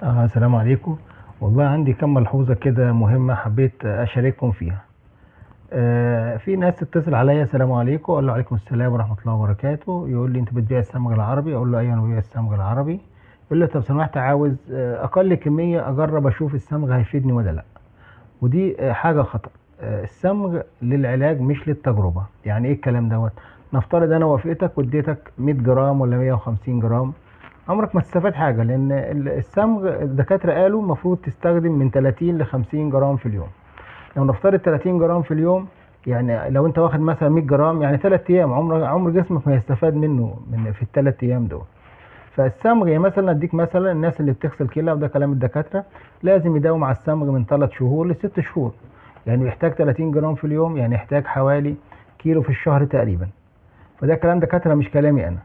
السلام عليكم. والله عندي كم ملحوظة كده مهمة حبيت أشارككم فيها. في ناس تتصل عليا السلام عليكم، أقول له عليكم السلام ورحمة الله وبركاته، يقول لي أنت بتبيع السمغ العربي؟ أقول له أيوه أنا ببيع السمغ العربي. يقول لي طب سمحت عاوز أقل كمية أجرب أشوف السمغ هيفيدني ولا لأ. ودي حاجة خطأ. السمغ للعلاج مش للتجربة. يعني إيه الكلام دوت؟ نفترض أنا وافقتك واديتك 100 جرام ولا 150 جرام، عمرك ما تستفاد حاجة، لأن الصمغ الدكاترة قالوا المفروض تستخدم من 30 ل 50 جرام في اليوم. لو نفترض 30 جرام في اليوم، يعني لو أنت واخد مثلا 100 جرام يعني 3 أيام، عمر جسمك ما يستفاد منه في الثلاث أيام دول. فالصمغ يعني مثلا أديك مثلا الناس اللي بتغسل كلى، وده كلام الدكاترة، لازم يداوم على الصمغ من 3 شهور ل 6 شهور. يعني يحتاج 30 جرام في اليوم، يعني يحتاج حوالي كيلو في الشهر تقريبا. فده كلام دكاترة مش كلامي أنا.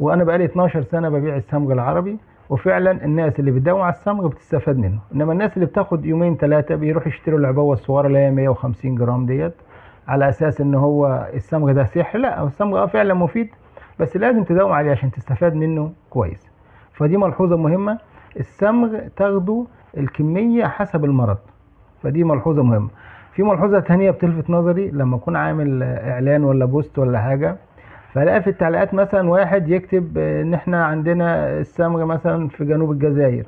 وانا بقالي 12 سنه ببيع الصمغ العربي، وفعلا الناس اللي بتداوم على الصمغ بتستفاد منه. انما الناس اللي بتاخد يومين ثلاثه بيروحوا يشتروا العبوه الصغيره اللي هي 150 جرام ديت، على اساس ان هو الصمغ ده سحر. لا، هو الصمغ فعلا مفيد، بس لازم تداوم عليه عشان تستفاد منه كويس. فدي ملحوظه مهمه. الصمغ تاخده الكميه حسب المرض، فدي ملحوظه مهمه. في ملحوظه ثانيه بتلفت نظري لما اكون عامل اعلان ولا بوست ولا حاجه، فلاقي في التعليقات مثلا واحد يكتب ان احنا عندنا الصمغ مثلا في جنوب الجزائر،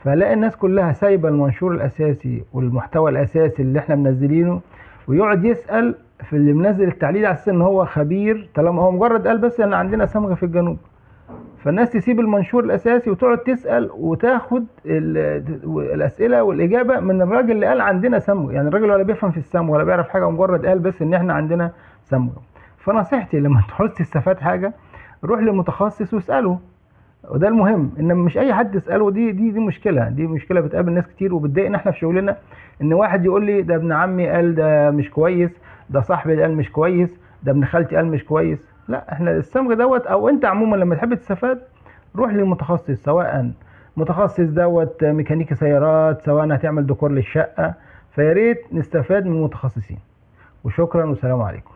فلاقي الناس كلها سايبه المنشور الاساسي والمحتوى الاساسي اللي احنا منزلينه، ويقعد يسال في اللي منزل التعليق على اساس ان هو خبير، طالما هو مجرد قال بس ان عندنا صمغ في الجنوب. فالناس تسيب المنشور الاساسي وتقعد تسال وتاخد الاسئله والاجابه من الراجل اللي قال عندنا صمغ. يعني الراجل ولا بيفهم في الصمغ ولا بيعرف حاجه، ومجرد قال بس ان احنا عندنا صمغ. فنصيحتي لما تعوز تستفاد حاجه، روح لمتخصص واساله، وده المهم. انما مش اي حد تساله، دي مشكله، دي مشكله بتقابل ناس كتير وبتضايقنا احنا في شغلنا. ان واحد يقول لي ده ابن عمي قال ده مش كويس، ده صاحبي قال مش كويس، ده ابن خالتي قال مش كويس. لا، احنا الصمغ دوت، او انت عموما لما تحب تستفاد روح للمتخصص، سواء متخصص دوت ميكانيكي سيارات، سواء هتعمل ديكور للشقه. فياريت نستفاد من المتخصصين. وشكرا والسلام عليكم.